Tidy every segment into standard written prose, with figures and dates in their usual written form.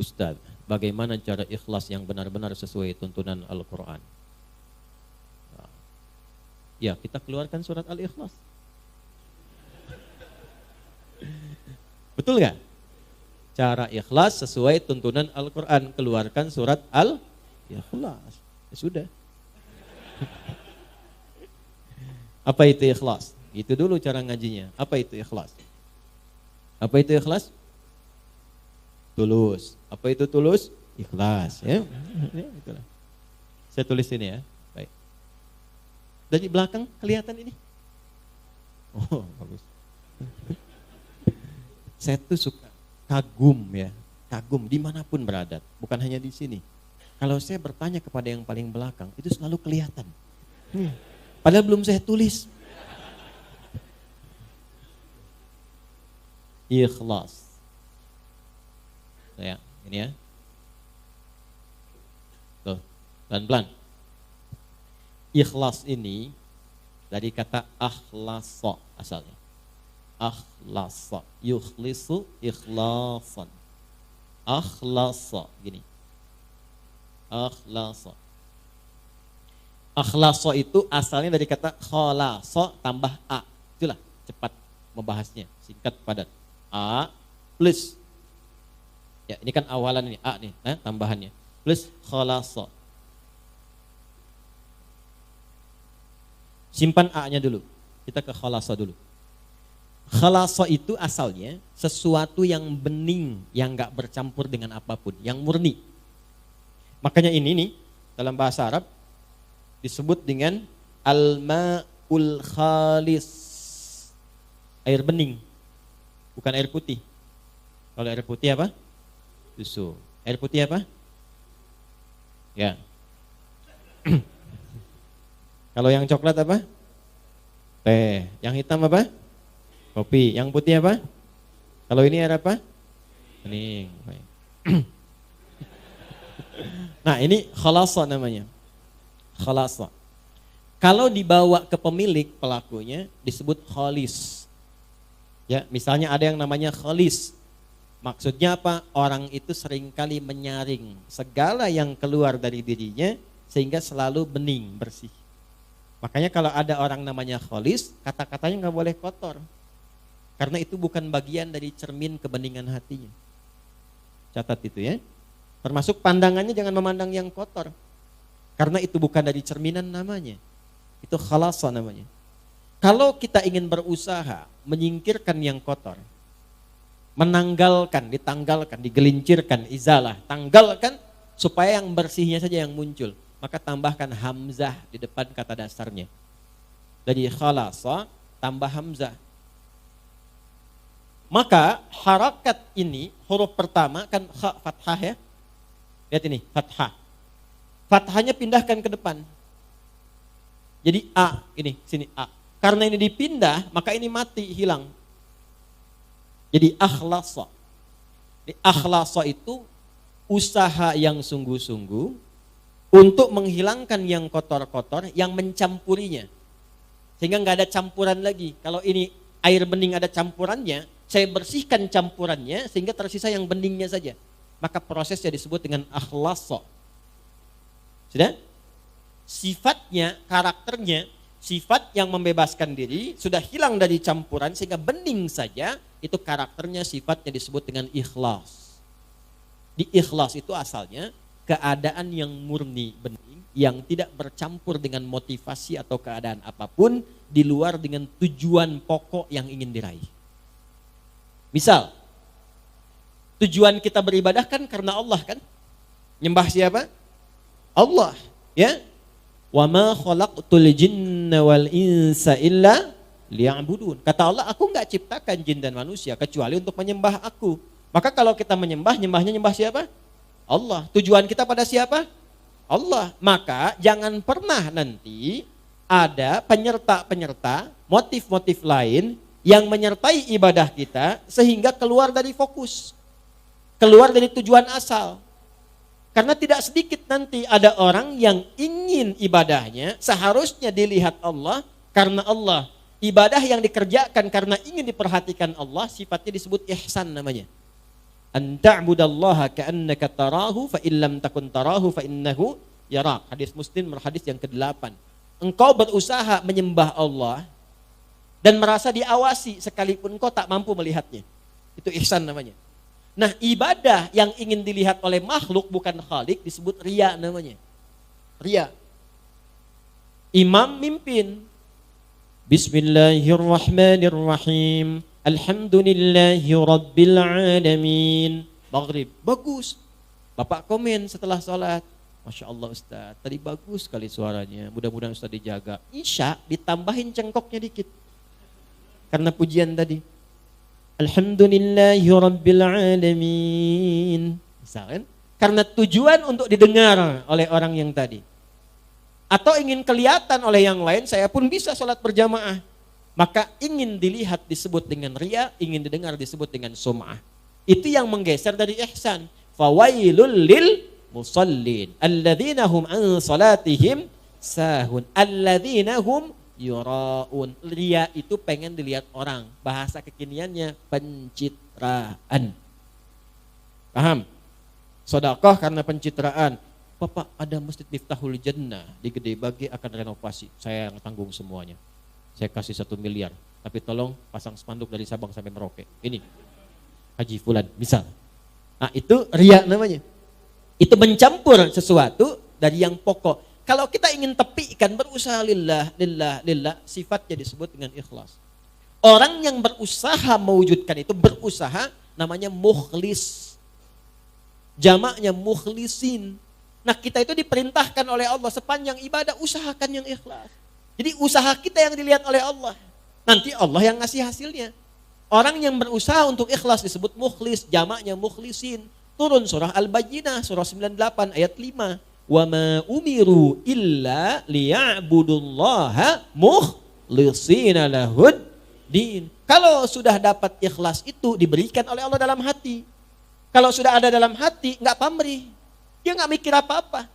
Ustaz, bagaimana cara ikhlas yang benar-benar sesuai tuntunan Al-Quran? Ya, kita keluarkan surat Al-Ikhlas. Betul gak? Cara ikhlas sesuai tuntunan Al-Quran, keluarkan surat Al-Ikhlas. Ya sudah. Apa itu ikhlas? Itu dulu cara ngajinya. Apa itu ikhlas? Apa itu ikhlas? Tulus. Apa itu tulus? Ikhlas. Ya. Saya tulis ini ya. Baik. Dari belakang kelihatan ini? Oh, bagus. Saya tuh suka kagum ya. Kagum dimanapun berada. Bukan hanya di sini. Kalau saya bertanya kepada yang paling belakang, itu selalu kelihatan. Padahal belum saya tulis. Ikhlas. Ya, ini ya. Tuh, pelan-pelan. Ikhlas ini dari kata akhlasa asalnya. Akhlasa, yukhlisu ikhlasan. Akhlasa, gini. Akhlasa. Akhlasa itu asalnya dari kata khalasa tambah a. Itulah cepat membahasnya, singkat padat. A plus. Ya, ini kan awalan ini a nih, tambahannya. Plus khalasa. Simpan a-nya dulu. Kita ke khalasa dulu. Khalasa itu asalnya sesuatu yang bening, yang enggak bercampur dengan apapun, yang murni. Makanya ini nih dalam bahasa Arab disebut dengan al-ma'ul khalis. Air bening. Bukan air putih. Kalau air putih apa? Susu. Air putih apa? Ya. Kalau yang coklat apa? Teh. Yang hitam apa? Kopi. Yang putih apa? Kalau ini air apa? Bening. Nah, ini khalasa namanya. Khalasa. Kalau dibawa ke pemilik pelakunya disebut khalis. Ya, misalnya ada yang namanya khalis. Maksudnya apa? Orang itu seringkali menyaring segala yang keluar dari dirinya sehingga selalu bening, bersih. Makanya kalau ada orang namanya khalis, kata-katanya nggak boleh kotor. Karena itu bukan bagian dari cermin kebeningan hatinya. Catat itu ya. Termasuk pandangannya jangan memandang yang kotor. Karena itu bukan dari cerminan namanya. Itu khalasa namanya. Kalau kita ingin berusaha menyingkirkan yang kotor, menanggalkan, ditanggalkan, digelincirkan, izalah, tanggalkan supaya yang bersihnya saja yang muncul. Maka tambahkan hamzah di depan kata dasarnya. Dari khalasa tambah hamzah. Maka harakat ini huruf pertama kan kha fathah ya. Lihat ini, fathah. Fathahnya pindahkan ke depan. Jadi a, ini sini a. Karena ini dipindah, maka ini mati, hilang. Jadi akhlasa. Di akhlasa itu usaha yang sungguh-sungguh untuk menghilangkan yang kotor-kotor, yang mencampurinya. Sehingga nggak ada campuran lagi. Kalau ini air bening ada campurannya, saya bersihkan campurannya sehingga tersisa yang beningnya saja. Maka prosesnya disebut dengan akhlasa. Sudah? Sifatnya, karakternya, sifat yang membebaskan diri sudah hilang dari campuran sehingga bening saja, itu karakternya, sifatnya disebut dengan ikhlas. Di ikhlas itu asalnya keadaan yang murni, bening, yang tidak bercampur dengan motivasi atau keadaan apapun di luar dengan tujuan pokok yang ingin diraih. Misal, tujuan kita beribadah kan karena Allah kan? Nyembah siapa? Allah, ya. Wa ma khalaqtul jinna wal insa illa liya'budun. Kata Allah, aku enggak ciptakan jin dan manusia kecuali untuk menyembah aku. Maka kalau kita menyembah, nyembah siapa? Allah. Tujuan kita pada siapa? Allah. Maka jangan pernah nanti ada penyerta-penyerta, motif-motif lain yang menyertai ibadah kita sehingga keluar dari fokus. Keluar dari tujuan asal. Karena tidak sedikit nanti ada orang yang ingin ibadahnya seharusnya dilihat Allah karena Allah. Ibadah yang dikerjakan karena ingin diperhatikan Allah sifatnya disebut ihsan namanya. An ta'budallaha ka'annaka tarahu fa illam takun tarahu fa innahu yarak. Hadis Muslim, hadis yang ke-8. Engkau berusaha menyembah Allah dan merasa diawasi sekalipun engkau tak mampu melihatnya. Itu ihsan namanya. Nah, ibadah yang ingin dilihat oleh makhluk bukan khalik disebut riya namanya. Riya. Imam mimpin. Bismillahirrahmanirrahim. Alhamdulillahi rabbil alamin. Maghrib. Bagus. Bapak komen setelah sholat. Masya Allah Ustaz, tadi bagus sekali suaranya. Mudah-mudahan Ustaz dijaga. Isya ditambahin cengkoknya dikit. Karena pujian tadi. Alhamdulillahi rabbil alamin. Misalkan. Karena tujuan untuk didengar oleh orang yang tadi. Atau ingin kelihatan oleh yang lain, saya pun bisa sholat berjamaah. Maka ingin dilihat disebut dengan riya, ingin didengar disebut dengan sum'ah. Itu yang menggeser dari ihsan. Fawailul lil musallin alladzina hum an salatihim sahun alladzina hum yuraun. Riya itu pengen dilihat orang. Bahasa kekiniannya pencitraan. Paham? Sedekah karena pencitraan. Bapak, ada masjid Miftahul Jannah di Gede Bage akan renovasi. Saya yang tanggung semuanya. Saya kasih 1 miliar. Tapi tolong pasang spanduk dari Sabang sampai Merauke. Ini Haji Fulan, misal. Nah, itu riya namanya. Itu mencampur sesuatu dari yang pokok. Kalau kita ingin tepikan, berusaha lillah, sifatnya disebut dengan ikhlas. Orang yang berusaha mewujudkan itu, berusaha namanya mukhlis. Jamaknya mukhlisin. Nah, kita itu diperintahkan oleh Allah sepanjang ibadah, usahakan yang ikhlas. Jadi usaha kita yang dilihat oleh Allah. Nanti Allah yang ngasih hasilnya. Orang yang berusaha untuk ikhlas disebut mukhlis, jamaknya mukhlisin. Turun surah Al-Bayyinah, surah 98 ayat 5. Wa ma umiru illa liya'budullaha mukhlishina lahud din. Kalau sudah dapat ikhlas itu diberikan oleh Allah dalam hati. Kalau sudah ada dalam hati, enggak pamrih. Dia enggak mikir apa-apa.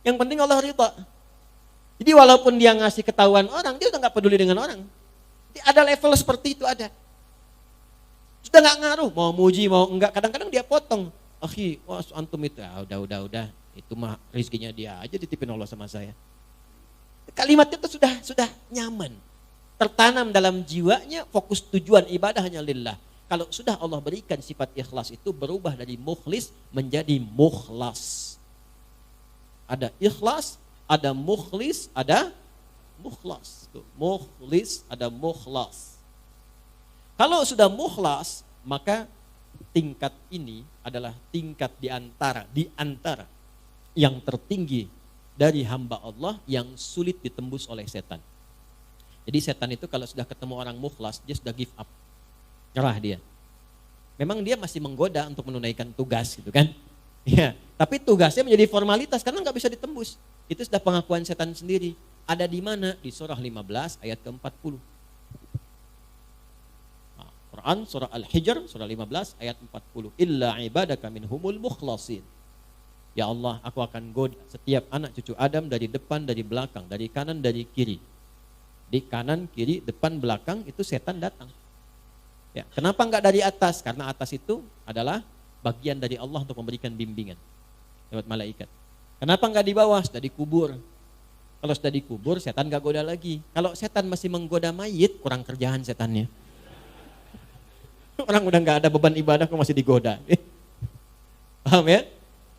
Yang penting Allah ridha. Jadi walaupun dia ngasih ketahuan orang, dia udah enggak peduli dengan orang. Jadi ada level seperti itu ada. Sudah enggak ngaruh, mau muji mau enggak, kadang-kadang dia potong. Akhi, wah antum itu, udah. Itu mah rezekinya dia aja ditipin Allah sama saya. Kalimat itu sudah nyaman. Tertanam dalam jiwanya, fokus tujuan ibadah hanya lillah. Kalau sudah Allah berikan sifat ikhlas itu berubah dari mukhlis menjadi mukhlas. Ada ikhlas, ada mukhlis, ada mukhlas. Mukhlis, ada mukhlas. Kalau sudah mukhlas, maka tingkat ini adalah tingkat di antara yang tertinggi dari hamba Allah yang sulit ditembus oleh setan. Jadi setan itu kalau sudah ketemu orang mukhlas, dia sudah give up. Nyerah dia. Memang dia masih menggoda untuk menunaikan tugas gitu kan. Ya, tapi tugasnya menjadi formalitas karena nggak bisa ditembus. Itu sudah pengakuan setan sendiri. Ada di mana? Di surah 15 ayat ke-40. Nah, Quran surah Al-Hijr surah 15 ayat 40. Illa ibadaka minhumul mukhlasin. Ya Allah, aku akan goda setiap anak cucu Adam dari depan, dari belakang, dari kanan, dari kiri. Di kanan, kiri, depan, belakang itu setan datang. Ya, kenapa enggak dari atas? Karena atas itu adalah bagian dari Allah untuk memberikan bimbingan lewat malaikat. Kenapa enggak di bawah? Sudah dikubur. Kalau sudah dikubur, setan enggak goda lagi. Kalau setan masih menggoda mayit, kurang kerjaan setannya. Orang udah enggak ada beban ibadah kok masih digoda. Paham ya?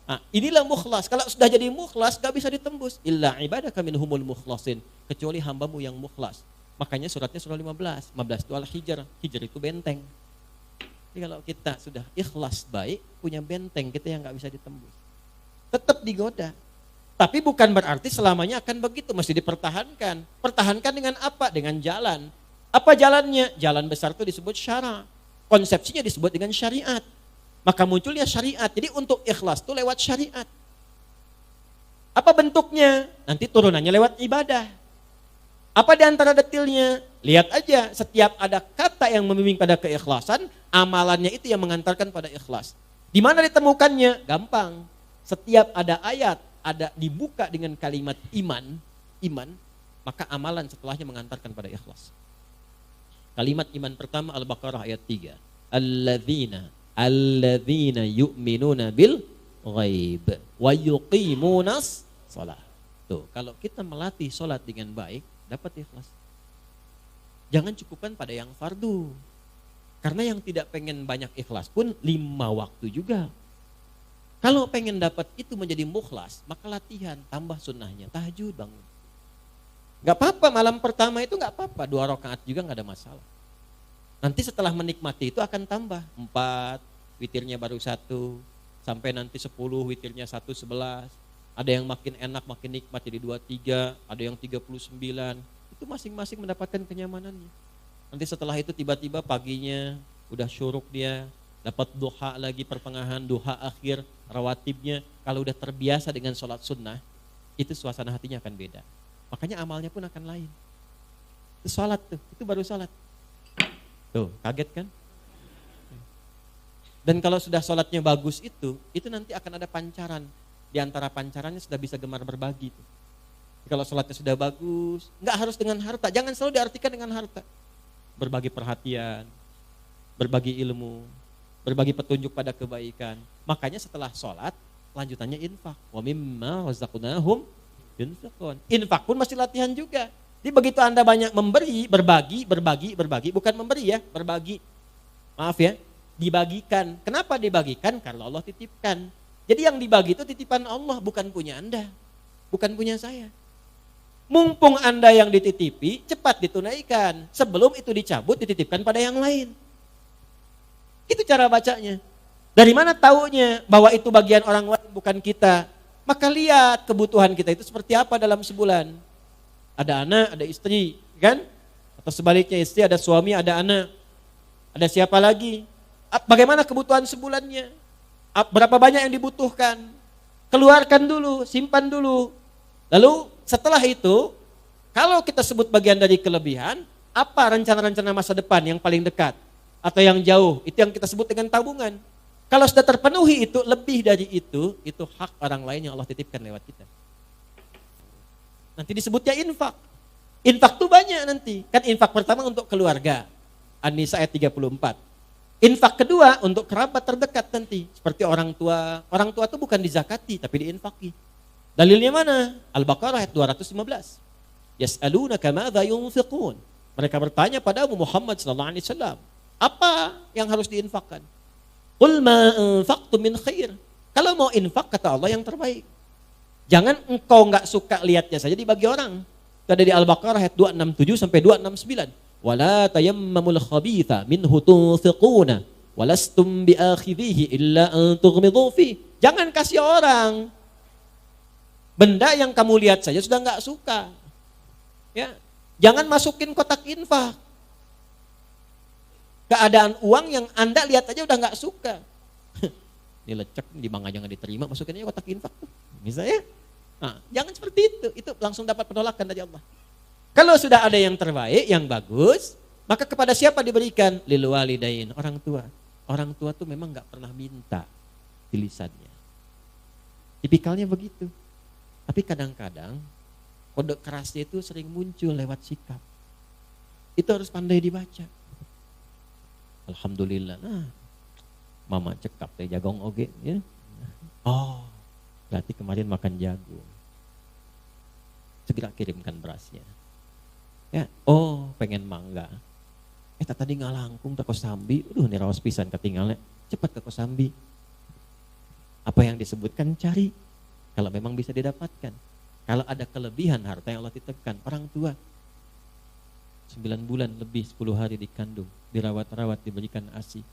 Nah, inilah mukhlas. Kalau sudah jadi mukhlas, enggak bisa ditembus. Illa ibadaka minhumul mukhlasin. Kecuali hambamu yang mukhlas. Makanya suratnya surah 15 itu Al-Hijr. Hijr itu benteng. Jadi kalau kita sudah ikhlas baik, punya benteng kita yang gak bisa ditembus. Tetap digoda. Tapi bukan berarti selamanya akan begitu, mesti dipertahankan. Pertahankan dengan apa? Dengan jalan. Apa jalannya? Jalan besar itu disebut syara. Konsepsinya disebut dengan syariat. Maka munculnya syariat. Jadi untuk ikhlas itu lewat syariat. Apa bentuknya? Nanti turunannya lewat ibadah. Apa di antara detilnya? Lihat aja, setiap ada kata yang membimbing pada keikhlasan, amalannya itu yang mengantarkan pada ikhlas. Di mana ditemukannya? Gampang. Setiap ada ayat, ada dibuka dengan kalimat iman, maka amalan setelahnya mengantarkan pada ikhlas. Kalimat iman pertama Al-Baqarah ayat 3. Alladzina alladzina yu'minuna bil ghaib wa yuqimunas shalah. Tuh, kalau kita melatih salat dengan baik, dapat ikhlas. Jangan cukupkan pada yang fardu. Karena yang tidak pengen banyak ikhlas pun 5 waktu juga. Kalau pengen dapat itu menjadi mukhlas, maka latihan, tambah sunnahnya, tahajud bangun. Gak apa-apa, malam pertama itu gak apa-apa, 2 rakaat juga gak ada masalah. Nanti setelah menikmati itu akan tambah, 4, witirnya baru 1, sampai nanti 10, witirnya 1, 11. Ada yang makin enak, makin nikmat jadi 2, 3, ada yang 39. Itu masing-masing mendapatkan kenyamanannya. Nanti setelah itu tiba-tiba paginya udah syuruk dia, dapat duha lagi pertengahan, duha akhir, rawatibnya. Kalau udah terbiasa dengan sholat sunnah, itu suasana hatinya akan beda. Makanya amalnya pun akan lain. Itu sholat tuh, itu baru sholat. Tuh, kaget kan? Dan kalau sudah sholatnya bagus itu nanti akan ada pancaran. Di antara pancarannya sudah bisa gemar berbagi tuh. Kalau sholatnya sudah bagus, nggak harus dengan harta, jangan selalu diartikan dengan harta. Berbagi perhatian, berbagi ilmu, berbagi petunjuk pada kebaikan. Makanya setelah sholat, lanjutannya infak. Wa mimma razaqnahum yunfiqun. Infak pun masih latihan juga. Jadi begitu Anda banyak memberi, berbagi, bukan memberi ya, berbagi. Maaf ya, dibagikan. Kenapa dibagikan? Karena Allah titipkan. Jadi yang dibagi itu titipan Allah, bukan punya Anda, bukan punya saya. Mumpung Anda yang dititipi, cepat ditunaikan. Sebelum itu dicabut, dititipkan pada yang lain. Itu cara bacanya. Dari mana taunya bahwa itu bagian orang lain bukan kita? Maka lihat kebutuhan kita itu seperti apa dalam sebulan. Ada anak, ada istri, kan? Atau sebaliknya istri, ada suami, ada anak. Ada siapa lagi? Bagaimana kebutuhan sebulannya? Berapa banyak yang dibutuhkan? Keluarkan dulu, simpan dulu. Lalu setelah itu, kalau kita sebut bagian dari kelebihan, apa rencana-rencana masa depan yang paling dekat? Atau yang jauh, itu yang kita sebut dengan tabungan. Kalau sudah terpenuhi itu, lebih dari itu hak orang lain yang Allah titipkan lewat kita. Nanti disebutnya infak. Infak itu banyak nanti. Kan infak pertama untuk keluarga. An-Nisa ayat 34. Infak kedua untuk kerabat terdekat nanti. Seperti orang tua. Orang tua itu bukan dizakati, tapi diinfaki. Dalilnya mana? Al-Baqarah ayat 215. Yas'alunaka madza yunfiqun. Mereka bertanya padamu Muhammad sallallahu alaihi wasallam, apa yang harus diinfakkan? Qul ma anfaqtum min khair. Kalau mau infak kata Allah yang terbaik. Jangan engkau enggak suka lihatnya saja dibagi orang. Itu ada di Al-Baqarah ayat 267 sampai 269. Wala tayammamul khabitha minhu tunfiquna walastum biakhidhihi illa an tughmidu fi. Jangan kasih orang benda yang kamu lihat saja sudah enggak suka. Ya, jangan masukin kotak infak. Keadaan uang yang Anda lihat aja udah enggak suka. Ini lecek, di bank aja enggak diterima, masukin aja kotak infak tuh. Misalnya. Nah, jangan seperti itu. Itu langsung dapat penolakan dari Allah. Kalau sudah ada yang terbaik, yang bagus, maka kepada siapa diberikan? Lil walidain, orang tua. Orang tua tuh memang enggak pernah minta di lisannya. Tipikalnya begitu. Tapi kadang-kadang kode kerasnya itu sering muncul lewat sikap. Itu harus pandai dibaca. Alhamdulillah. Nah, mama cekap teh jagong oge ya. Oh, berarti kemarin makan jagung. Segera kirimkan berasnya. Ya, oh pengen mangga. Tadi ngalangkung ke Kosambi. Ini rawas pisan ketinggalnya. Cepat ke Kosambi. Apa yang disebutkan cari. Kalau memang bisa didapatkan. Kalau ada kelebihan harta yang Allah titipkan. Orang tua 9 bulan lebih 10 hari dikandung. Dirawat-rawat, diberikan ASI.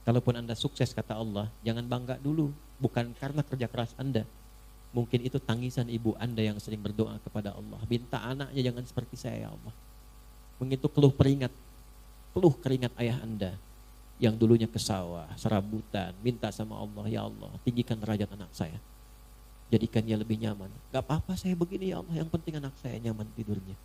Kalaupun Anda sukses kata Allah, jangan bangga dulu. Bukan karena kerja keras Anda. Mungkin itu tangisan ibu Anda yang sering berdoa kepada Allah. Minta anaknya jangan seperti saya ya Allah. Mungkin itu keluh keringat ayah Anda. Yang dulunya ke sawah, serabutan. Minta sama Allah, ya Allah tinggikan derajat anak saya. Jadikan dia lebih nyaman. Gak apa-apa saya begini ya Allah, yang penting anak saya nyaman tidurnya.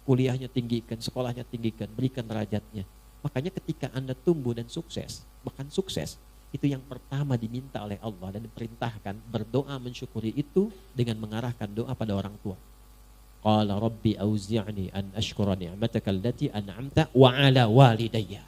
Kuliahnya tinggikan, sekolahnya tinggikan, berikan derajatnya. Makanya ketika Anda tumbuh dan sukses, bahkan sukses, itu yang pertama diminta oleh Allah dan diperintahkan berdoa mensyukuri itu dengan mengarahkan doa pada orang tua. Qala rabbi auzi'ni an ashkura ni'mataka allati an'amta wa ala walidayya.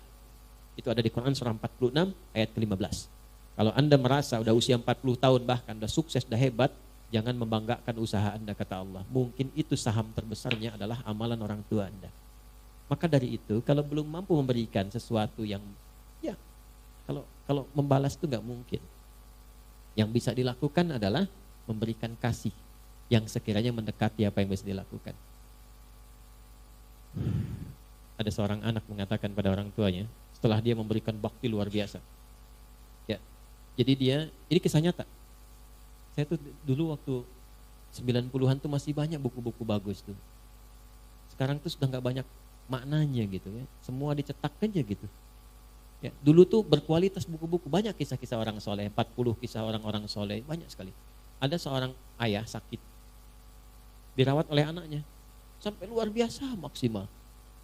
Itu ada di Quran surah 46 ayat ke-15. Kalau Anda merasa udah usia 40 tahun bahkan udah sukses, udah hebat, jangan membanggakan usaha Anda, kata Allah. Mungkin itu saham terbesarnya adalah amalan orang tua Anda. Maka dari itu, kalau belum mampu memberikan sesuatu yang, ya, kalau membalas itu nggak mungkin. Yang bisa dilakukan adalah memberikan kasih yang sekiranya mendekati apa yang bisa dilakukan. Ada seorang anak mengatakan pada orang tuanya, setelah dia memberikan bakti luar biasa. Ya, jadi dia, ini kisah nyata. Saya tuh dulu waktu 90-an tuh masih banyak buku-buku bagus tuh. Sekarang tuh sudah nggak banyak maknanya gitu ya. Semua dicetak aja gitu. Ya, dulu tuh berkualitas buku-buku, banyak kisah-kisah orang soleh, 40 kisah orang-orang soleh, banyak sekali. Ada seorang ayah sakit, dirawat oleh anaknya, sampai luar biasa maksimal.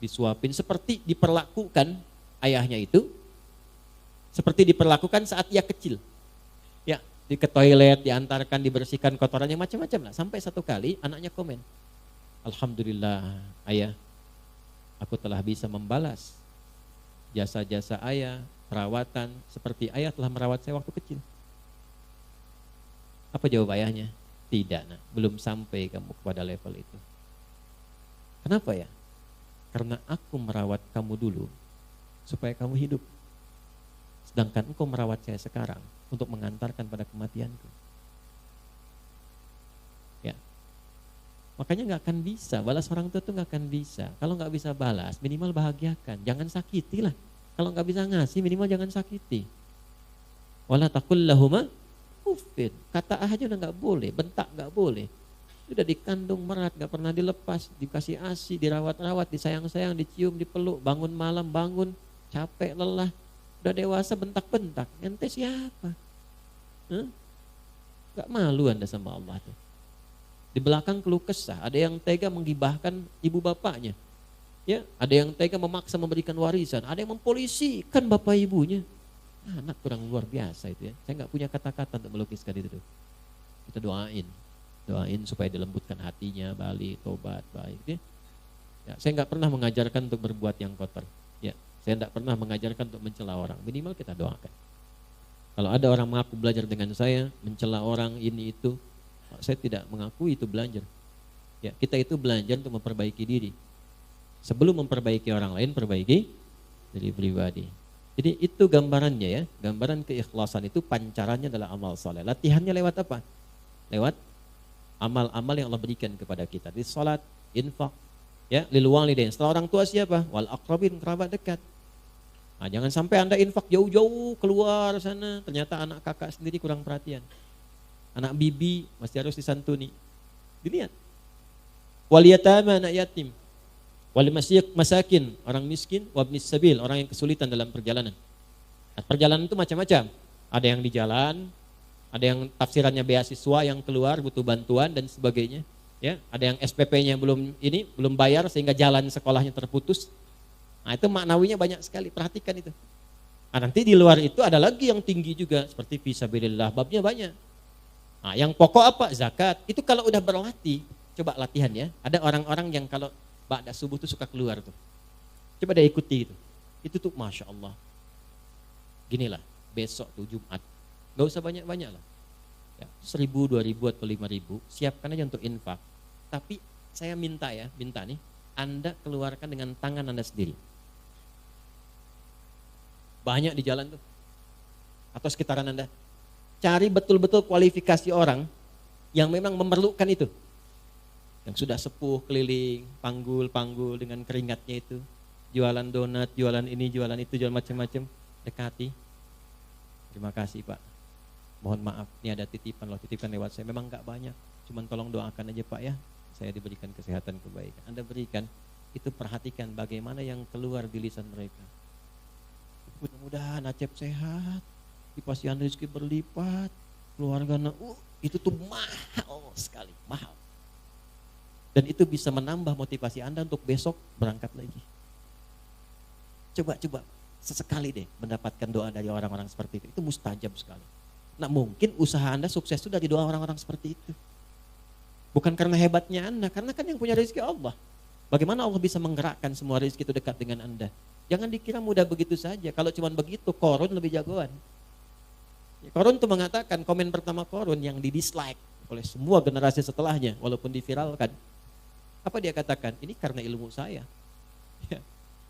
Disuapin seperti diperlakukan ayahnya itu, seperti diperlakukan saat ia kecil. Ya, ke toilet, diantarkan, dibersihkan kotorannya, macam-macam lah. Sampai satu kali anaknya komen, "Alhamdulillah ayah, aku telah bisa membalas jasa-jasa ayah, perawatan seperti ayah telah merawat saya waktu kecil." Apa jawab ayahnya? Tidak, nak, belum sampai kamu kepada level itu. Kenapa ya? Karena aku merawat kamu dulu supaya kamu hidup. Sedangkan engkau merawat saya sekarang untuk mengantarkan pada kematianku. Ya. Makanya nggak akan bisa, balas orang tua tuh nggak akan bisa. Kalau nggak bisa balas, minimal bahagiakan, jangan sakiti lah. Kalau nggak bisa ngasih, minimal jangan sakiti. Wala taqul lahuma uffin. Kata aja udah nggak boleh, bentak nggak boleh. Sudah dikandung merat, gak pernah dilepas, dikasih ASI, dirawat-rawat, disayang-sayang, dicium, dipeluk, bangun malam, bangun, capek, lelah. Udah dewasa bentak-bentak, ente siapa? Gak malu Anda sama Allah tuh. Di belakang keluh kesah, ada yang tega menggibahkan ibu bapaknya. Ya, ada yang tega memaksa memberikan warisan, ada yang mempolisikan bapak ibunya. Anak kurang luar biasa itu ya. Saya gak punya kata-kata untuk melukiskan itu tuh. Kita doain supaya dilembutkan hatinya, balik, tobat, baik. Ya, saya nggak pernah mengajarkan untuk berbuat yang kotor. Ya, saya nggak pernah mengajarkan untuk mencela orang. Minimal kita doakan. Kalau ada orang mengaku belajar dengan saya, mencela orang ini itu, saya tidak mengakui itu belajar. Ya, kita itu belajar untuk memperbaiki diri. Sebelum memperbaiki orang lain, perbaiki diri pribadi. Jadi itu gambarannya ya, gambaran keikhlasan itu pancarannya adalah amal soleh. Latihannya lewat apa? Lewat amal-amal yang Allah berikan kepada kita. Di salat, infak, ya, lil walidain. Setelah orang tua siapa? Wal aqrabin, kerabat dekat. Nah, jangan sampai Anda infak jauh-jauh keluar sana, ternyata anak kakak sendiri kurang perhatian. Anak bibi masih harus disantuni. Dilihat. Wal yatama, anak yatim. Wal masakin, orang miskin, wabnis sabil, orang yang kesulitan dalam perjalanan. Nah, perjalanan itu macam-macam. Ada yang di jalan, ada yang tafsirannya beasiswa yang keluar butuh bantuan dan sebagainya. Ya, ada yang SPP-nya belum bayar sehingga jalan sekolahnya terputus. Nah, itu maknawinya banyak sekali. Perhatikan itu. Nah, nanti di luar itu ada lagi yang tinggi juga seperti fisabilillah, babnya banyak. Nah, yang pokok apa? Zakat. Itu kalau udah berlatih, coba latihan ya. Ada orang-orang yang kalau ba'da subuh tuh suka keluar tuh. Coba deh ikuti itu. Itu tuh Masya Allah. Ginilah, besok tuh Jumat. Gak usah banyak-banyak lah. Ya, 1.000, 2.000 atau 5.000, siapkan aja untuk infak. Tapi saya minta nih, Anda keluarkan dengan tangan Anda sendiri. Banyak di jalan tuh. Atau sekitaran Anda. Cari betul-betul kualifikasi orang yang memang memerlukan itu. Yang sudah sepuh, keliling, panggul dengan keringatnya itu. Jualan donat, jualan ini, jualan itu, jualan macam-macam. Dekati. Terima kasih Pak. Mohon maaf, ini ada titipan lewat saya. Memang gak banyak, cuman tolong doakan aja Pak ya. Saya diberikan kesehatan, kebaikan. Anda berikan, itu perhatikan bagaimana yang keluar di lisan mereka. Mudah-mudahan Acep sehat, dipasihkan rezeki berlipat, keluarga itu tuh mahal sekali, mahal. Dan itu bisa menambah motivasi Anda untuk besok berangkat lagi. Coba sesekali deh mendapatkan doa dari orang-orang seperti itu mustajab sekali. Nah, mungkin usaha Anda sukses itu dari doa orang-orang seperti itu. Bukan karena hebatnya Anda, karena kan yang punya rezeki Allah. Bagaimana Allah bisa menggerakkan semua rezeki itu dekat dengan Anda? Jangan dikira mudah begitu saja. Kalau cuma begitu, Korun lebih jagoan. Korun tuh mengatakan, komen pertama Korun yang di dislike oleh semua generasi setelahnya, walaupun diviralkan. Apa dia katakan? Ini karena ilmu saya. Ya.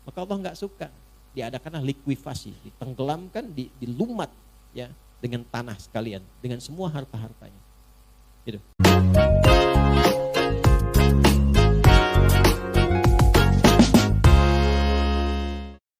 Maka Allah nggak suka. Diadakanlah likuifasi, ditenggelamkan, dilumat ya dengan tanah sekalian, dengan semua harta-hartanya. Gitu.